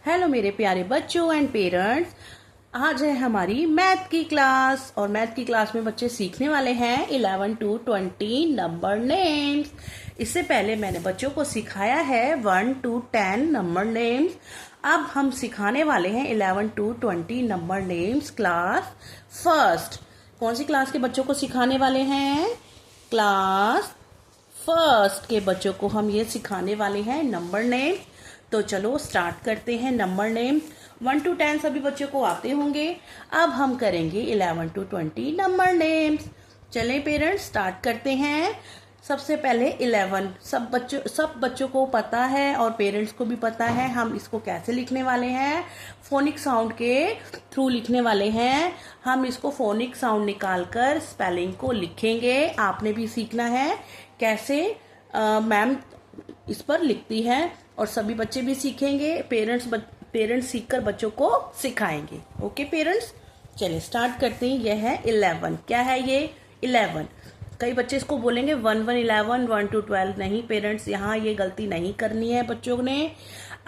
Hello मेरे प्यारे बच्चों एंड पेरेंट्स। आज है हमारी मैथ की क्लास और मैथ की क्लास में बच्चे सीखने वाले हैं 11 to 20 नंबर नेम्स। इससे पहले मैंने बच्चों को सिखाया है 1 to 10 नंबर नेम्स। अब हम सिखाने वाले हैं 11 to 20 number names class first. कौन सी क्लास के बच्चों को सिखाने वाले हैं? क्लास फर्स्ट के बच्चों को हम ये सिखाने वाले हैं नंबर नेम। तो चलो स्टार्ट करते हैं। नंबर नेम 1 to 10 सभी बच्चों को आते होंगे। अब हम करेंगे 11 to 20 नंबर नेम्स। चलें पेरेंट्स स्टार्ट करते हैं। सबसे पहले 11 सब बच्चों को पता है और पेरेंट्स को भी पता है हम इसको कैसे लिखने वाले हैं। फोनिक साउंड के थ्रू लिखने वाले हैं। हम इसको फोनिक साउंड निकालकर स्पेलिंग को लिखेंगे। आपने भी सीखना है कैसे मैम इस पर लिखती है और सभी बच्चे भी सीखेंगे। पेरेंट्स सीखकर बच्चों को सिखाएंगे। ओके पेरेंट्स, चलिए स्टार्ट करते हैं। यह है 11। क्या है ये? 11। कई बच्चे इसको बोलेंगे 1 1 11 1 to 12। नहीं पेरेंट्स, यहाँ ये गलती नहीं करनी है बच्चों ने।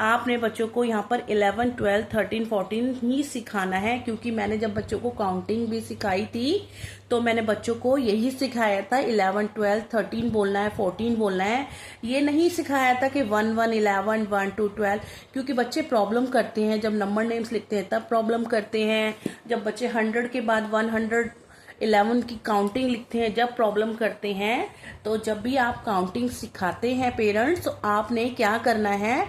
आपने बच्चों को यहाँ पर 11 12 13 14 ही सिखाना है, क्योंकि मैंने जब बच्चों को काउंटिंग भी सिखाई थी तो मैंने बच्चों को यही सिखाया था 11 12 13 बोलना है, 14 बोलना है। ये नहीं सिखाया था कि 1 1 11 1 to 12, क्योंकि बच्चे प्रॉब्लम करते हैं जब नंबर नेम्स लिखते हैं, तब प्रॉब्लम करते हैं। जब बच्चे 100 के बाद 111 की काउंटिंग लिखते हैं जब प्रॉब्लम करते हैं। तो जब भी आप काउंटिंग सिखाते हैं पेरेंट्स, तो आपने क्या करना है,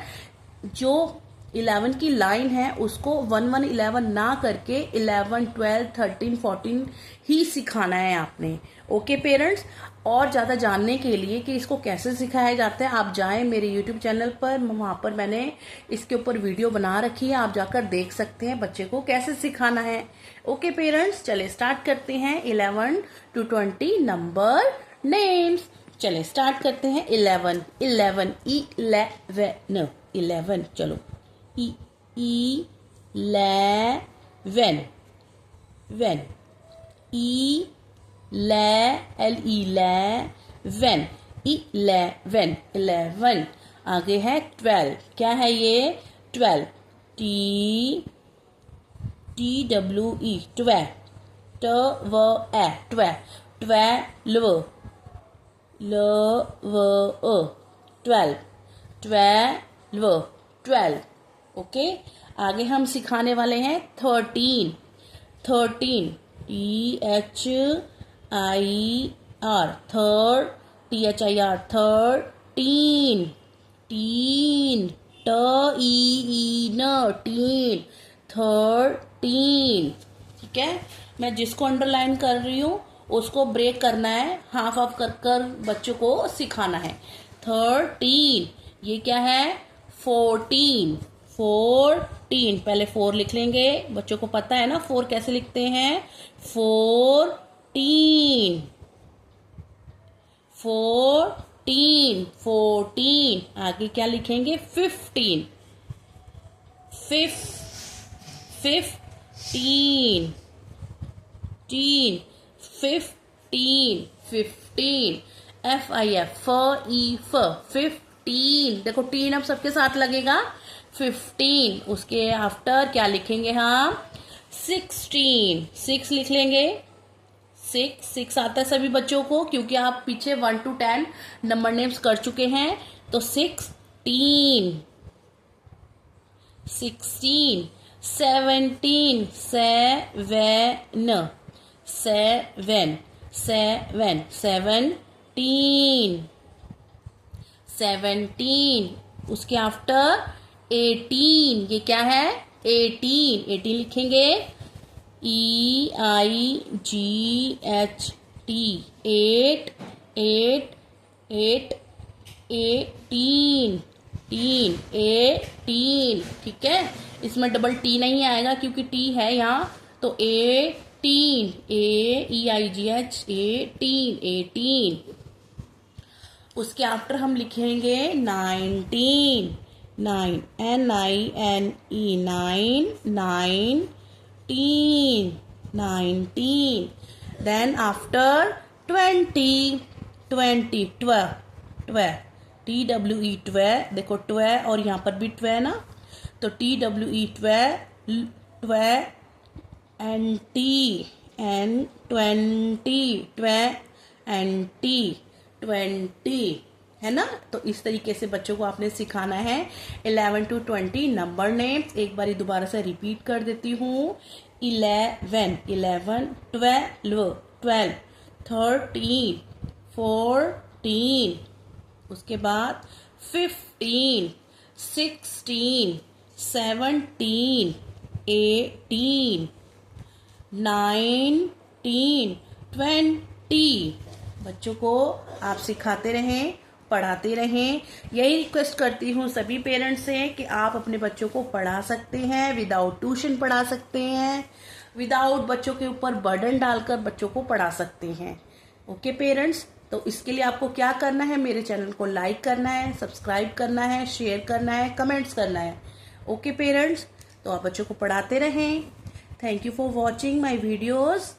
जो 11 की लाइन है उसको 1 1 11 ना करके 11 12 13 14 ही सिखाना है आपने। ओके पेरेंट्स, और ज़्यादा जानने के लिए कि इसको कैसे सिखाया जाता है आप जाएं मेरे यूट्यूब चैनल पर। वहाँ पर मैंने इसके ऊपर वीडियो बना रखी है, आप जाकर देख सकते हैं बच्चे को कैसे सिखाना है। ओके पेरेंट्स, चले स्टार्ट करते हैं 11 to 20 नंबर नेम्स। चले स्टार्ट करते हैं। 11 11 11 चलो ई ले वेन वेन ई ले एल ई ले वेन 11 आगे है 12। क्या है ये? 12 टी टी डब्ल्यू ई 12 ट व ए 12 12 ल व अ 12 12। ओके, आगे हम सिखाने वाले हैं 13 T H I R T H I R 13 tin ट ई न टीन 13। ठीक है, मैं जिसको अंडरलाइन कर रही हूँ उसको ब्रेक करना है, हाफ ऑफ कर बच्चों को सिखाना है। 13 ये क्या है? 14 पहले 4 लिख लेंगे। बच्चों को पता है ना 4 कैसे लिखते हैं। 14 आगे क्या लिखेंगे? 15 15 देखो टीन अब सबके साथ लगेगा। 15 उसके आफ्टर क्या लिखेंगे हम? 16 6 लिख लेंगे। 6 आता है सभी बच्चों को, क्योंकि आप पीछे 1 to 10 नंबर नेम्स कर चुके हैं। तो 16 17 17 उसके आफ्टर 18। ये क्या है? 18 लिखेंगे। EIGHT 18। ठीक है, इसमें डबल टी नहीं आएगा क्योंकि टी है यहाँ। तो 18 EIGH 18। उसके आफ्टर हम लिखेंगे 19 19। Then after 20 12 TWE 12। देखो 12 और यहाँ पर भी 12 ना, तो TWE 12, 12 and T and 20, 20 है ना। तो इस तरीके से बच्चों को आपने सिखाना है 11 to 20 नंबर नेम्स। एक बारी दोबारा से रिपीट कर देती हूँ। 11, 11, 12, 12, 13, 14, उसके बाद 15, 16, 17, 18, 19, 20। बच्चों को आप सिखाते रहें, पढ़ाते रहें। यही रिक्वेस्ट करती हूँ सभी पेरेंट्स से कि आप अपने बच्चों को पढ़ा सकते हैं, विदाउट ट्यूशन पढ़ा सकते हैं, विदाउट बच्चों के ऊपर बर्डन डालकर बच्चों को पढ़ा सकते हैं। ओके पेरेंट्स, तो इसके लिए आपको क्या करना है, मेरे चैनल को लाइक करना है, सब्सक्राइब करना है, शेयर करना है, कमेंट्स करना है। ओके पेरेंट्स, तो आप बच्चों को पढ़ाते रहें। Thank you for watching my videos.